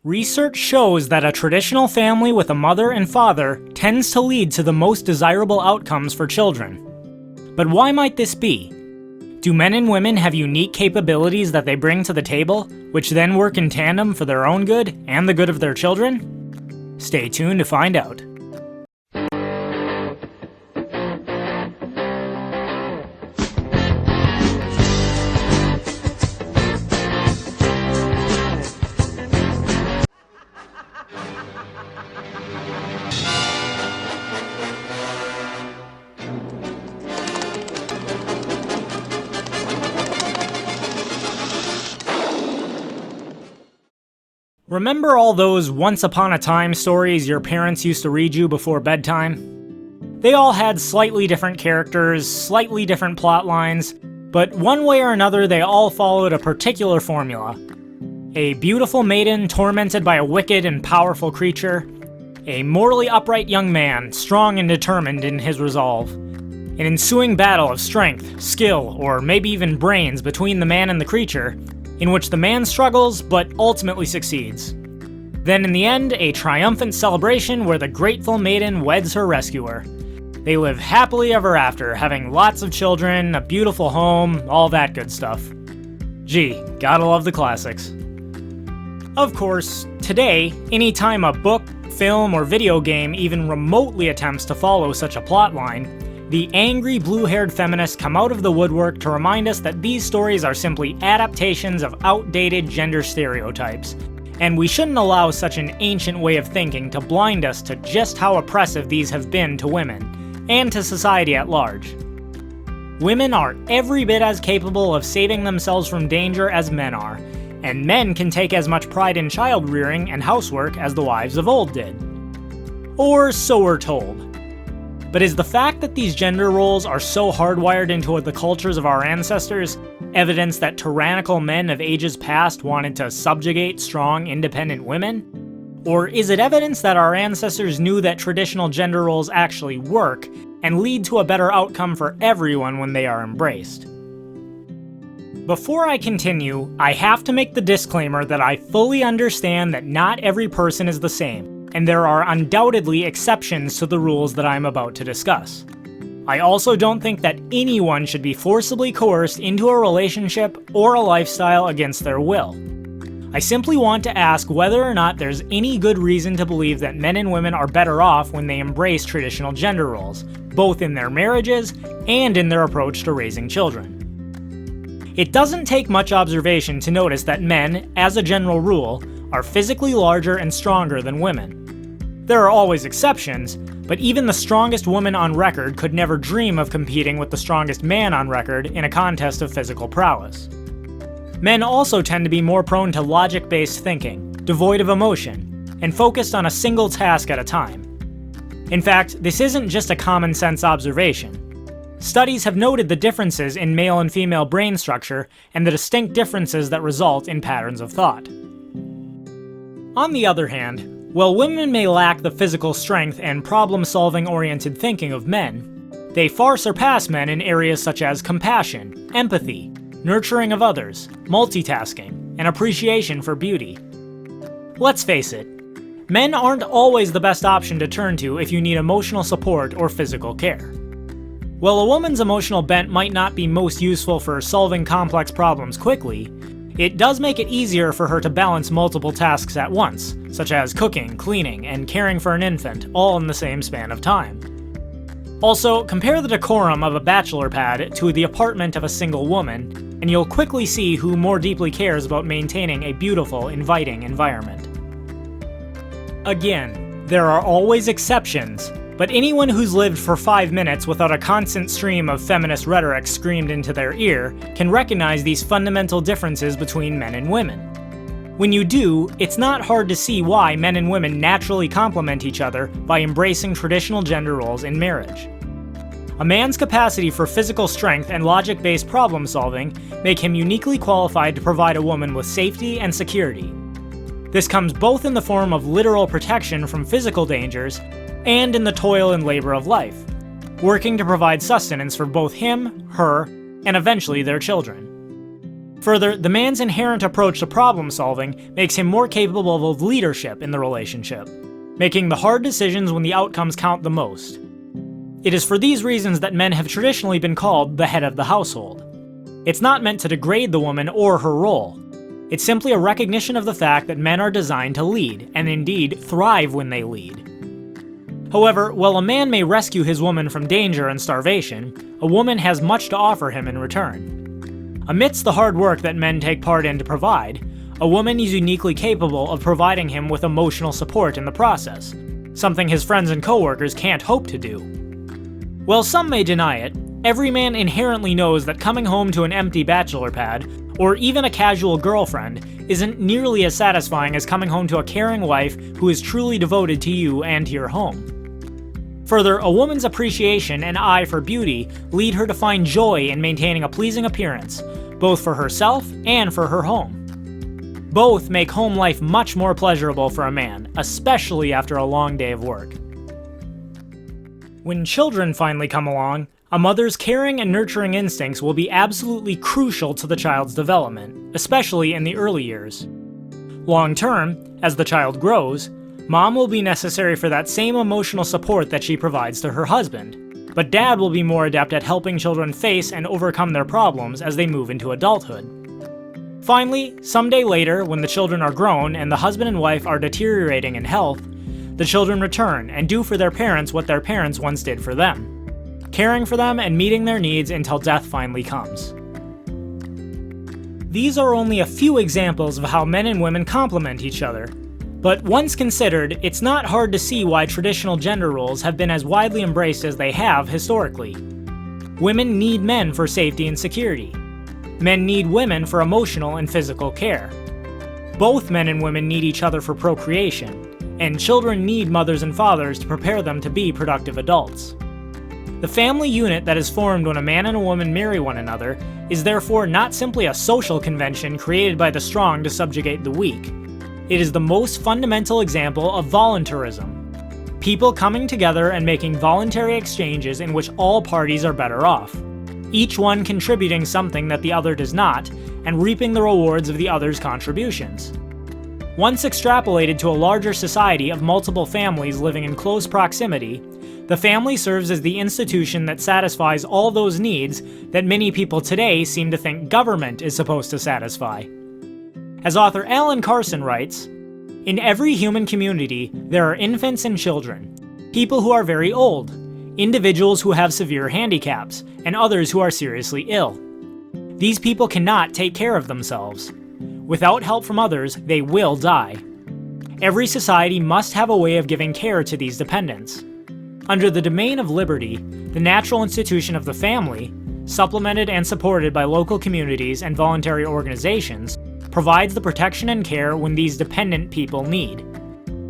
Research shows that a traditional family with a mother and father tends to lead to the most desirable outcomes for children. But why might this be? Do men and women have unique capabilities that they bring to the table, which then work in tandem for their own good and the good of their children? Stay tuned to find out. Remember all those once-upon-a-time stories your parents used to read you before bedtime? They all had slightly different characters, slightly different plot lines, but one way or another they all followed a particular formula. A beautiful maiden tormented by a wicked and powerful creature, a morally upright young man, strong and determined in his resolve, an ensuing battle of strength, skill, or maybe even brains between the man and the creature, in which the man struggles but ultimately succeeds. Then in the end, a triumphant celebration where the grateful maiden weds her rescuer. They live happily ever after, having lots of children, a beautiful home, all that good stuff. Gee, gotta love the classics. Of course, today, anytime a book, film, or video game even remotely attempts to follow such a plotline, the angry blue-haired feminists come out of the woodwork to remind us that these stories are simply adaptations of outdated gender stereotypes, and we shouldn't allow such an ancient way of thinking to blind us to just how oppressive these have been to women, and to society at large. Women are every bit as capable of saving themselves from danger as men are, and men can take as much pride in child-rearing and housework as the wives of old did. Or so we're told. But is the fact that these gender roles are so hardwired into the cultures of our ancestors evidence that tyrannical men of ages past wanted to subjugate strong, independent women? Or is it evidence that our ancestors knew that traditional gender roles actually work and lead to a better outcome for everyone when they are embraced? Before I continue, I have to make the disclaimer that I fully understand that not every person is the same, and there are undoubtedly exceptions to the rules that I'm about to discuss. I also don't think that anyone should be forcibly coerced into a relationship or a lifestyle against their will. I simply want to ask whether or not there's any good reason to believe that men and women are better off when they embrace traditional gender roles, both in their marriages and in their approach to raising children. It doesn't take much observation to notice that men, as a general rule, are physically larger and stronger than women. There are always exceptions, but even the strongest woman on record could never dream of competing with the strongest man on record in a contest of physical prowess. Men also tend to be more prone to logic-based thinking, devoid of emotion, and focused on a single task at a time. In fact, this isn't just a common-sense observation. Studies have noted the differences in male and female brain structure and the distinct differences that result in patterns of thought. On the other hand, while women may lack the physical strength and problem-solving oriented thinking of men, they far surpass men in areas such as compassion, empathy, nurturing of others, multitasking, and appreciation for beauty. Let's face it, men aren't always the best option to turn to if you need emotional support or physical care. While a woman's emotional bent might not be most useful for solving complex problems quickly, it does make it easier for her to balance multiple tasks at once, such as cooking, cleaning, and caring for an infant, all in the same span of time. Also, compare the decorum of a bachelor pad to the apartment of a single woman, and you'll quickly see who more deeply cares about maintaining a beautiful, inviting environment. Again, there are always exceptions, but anyone who's lived for 5 minutes without a constant stream of feminist rhetoric screamed into their ear can recognize these fundamental differences between men and women. When you do, it's not hard to see why men and women naturally complement each other by embracing traditional gender roles in marriage. A man's capacity for physical strength and logic-based problem solving make him uniquely qualified to provide a woman with safety and security. This comes both in the form of literal protection from physical dangers and in the toil and labor of life, working to provide sustenance for both him, her, and eventually their children. Further, the man's inherent approach to problem solving makes him more capable of leadership in the relationship, making the hard decisions when the outcomes count the most. It is for these reasons that men have traditionally been called the head of the household. It's not meant to degrade the woman or her role. It's simply a recognition of the fact that men are designed to lead, and indeed thrive when they lead. However, while a man may rescue his woman from danger and starvation, a woman has much to offer him in return. Amidst the hard work that men take part in to provide, a woman is uniquely capable of providing him with emotional support in the process, something his friends and coworkers can't hope to do. While some may deny it, every man inherently knows that coming home to an empty bachelor pad, or even a casual girlfriend, isn't nearly as satisfying as coming home to a caring wife who is truly devoted to you and to your home. Further, a woman's appreciation and eye for beauty lead her to find joy in maintaining a pleasing appearance, both for herself and for her home. Both make home life much more pleasurable for a man, especially after a long day of work. When children finally come along, a mother's caring and nurturing instincts will be absolutely crucial to the child's development, especially in the early years. Long term, as the child grows, mom will be necessary for that same emotional support that she provides to her husband, but dad will be more adept at helping children face and overcome their problems as they move into adulthood. Finally, someday later, when the children are grown and the husband and wife are deteriorating in health, the children return and do for their parents what their parents once did for them, caring for them and meeting their needs until death finally comes. These are only a few examples of how men and women complement each other, but once considered, it's not hard to see why traditional gender roles have been as widely embraced as they have historically. Women need men for safety and security. Men need women for emotional and physical care. Both men and women need each other for procreation, and children need mothers and fathers to prepare them to be productive adults. The family unit that is formed when a man and a woman marry one another is therefore not simply a social convention created by the strong to subjugate the weak. It is the most fundamental example of voluntarism. People coming together and making voluntary exchanges in which all parties are better off, each one contributing something that the other does not, and reaping the rewards of the other's contributions. Once extrapolated to a larger society of multiple families living in close proximity, the family serves as the institution that satisfies all those needs that many people today seem to think government is supposed to satisfy. As author Alan Carson writes, "In every human community, there are infants and children, people who are very old, individuals who have severe handicaps, and others who are seriously ill. These people cannot take care of themselves. Without help from others, they will die. Every society must have a way of giving care to these dependents. Under the domain of liberty, the natural institution of the family, supplemented and supported by local communities and voluntary organizations, provides the protection and care when these dependent people need.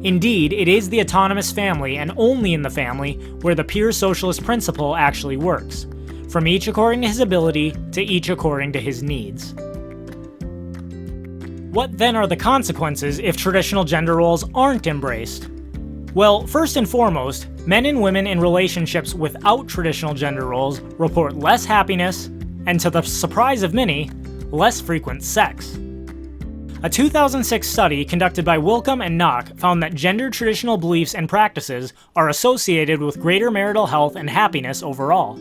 Indeed, it is the autonomous family, and only in the family, where the pure socialist principle actually works, from each according to his ability to each according to his needs." What then are the consequences if traditional gender roles aren't embraced? Well, first and foremost, men and women in relationships without traditional gender roles report less happiness, and to the surprise of many, less frequent sex. A 2006 study conducted by Willcomb and Knock found that gender traditional beliefs and practices are associated with greater marital health and happiness overall.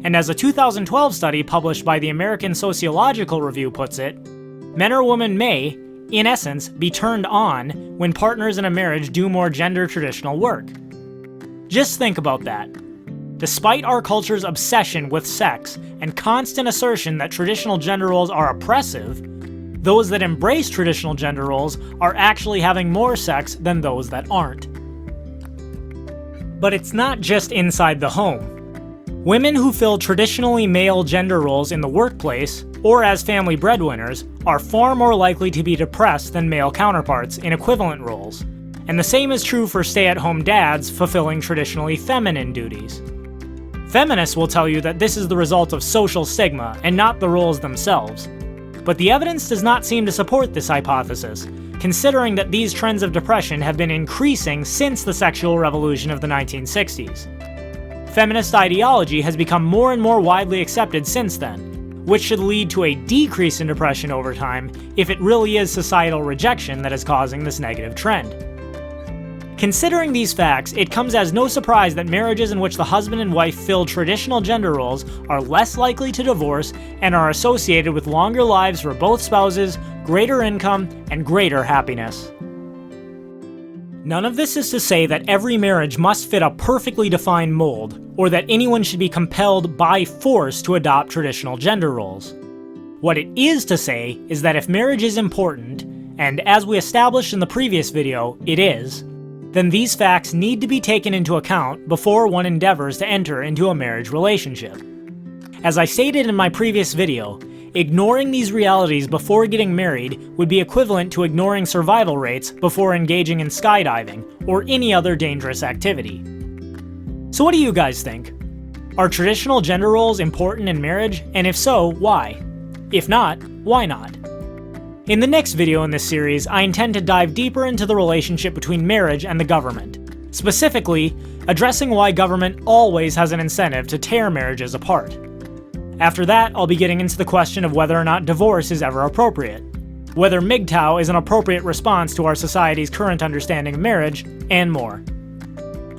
And as a 2012 study published by the American Sociological Review puts it, men or women may, in essence, be turned on when partners in a marriage do more gender traditional work. Just think about that. Despite our culture's obsession with sex and constant assertion that traditional gender roles are oppressive, those that embrace traditional gender roles are actually having more sex than those that aren't. But it's not just inside the home. Women who fill traditionally male gender roles in the workplace, or as family breadwinners, are far more likely to be depressed than male counterparts in equivalent roles. And the same is true for stay-at-home dads fulfilling traditionally feminine duties. Feminists will tell you that this is the result of social stigma and not the roles themselves. But the evidence does not seem to support this hypothesis, considering that these trends of depression have been increasing since the sexual revolution of the 1960s. Feminist ideology has become more and more widely accepted since then, which should lead to a decrease in depression over time if it really is societal rejection that is causing this negative trend. Considering these facts, it comes as no surprise that marriages in which the husband and wife fill traditional gender roles are less likely to divorce and are associated with longer lives for both spouses, greater income, and greater happiness. None of this is to say that every marriage must fit a perfectly defined mold, or that anyone should be compelled by force to adopt traditional gender roles. What it is to say is that if marriage is important, and as we established in the previous video, it is, then these facts need to be taken into account before one endeavors to enter into a marriage relationship. As I stated in my previous video, ignoring these realities before getting married would be equivalent to ignoring survival rates before engaging in skydiving or any other dangerous activity. So what do you guys think? Are traditional gender roles important in marriage, and if so, why? If not, why not? In the next video in this series, I intend to dive deeper into the relationship between marriage and the government, specifically addressing why government always has an incentive to tear marriages apart. After that, I'll be getting into the question of whether or not divorce is ever appropriate, whether MGTOW is an appropriate response to our society's current understanding of marriage, and more.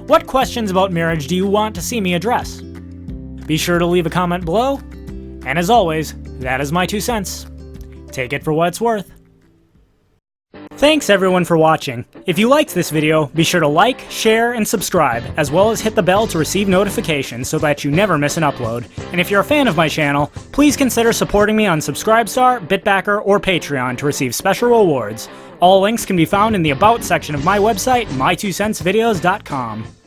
What questions about marriage do you want to see me address? Be sure to leave a comment below, and as always, that is my 2 cents. Take it for what it's worth. Thanks everyone for watching. If you liked this video, be sure to like, share, and subscribe, as well as hit the bell to receive notifications so that you never miss an upload. And if you're a fan of my channel, please consider supporting me on Subscribestar, Bitbacker, or Patreon to receive special rewards. All links can be found in the About section of my website, my2centsvideos.com.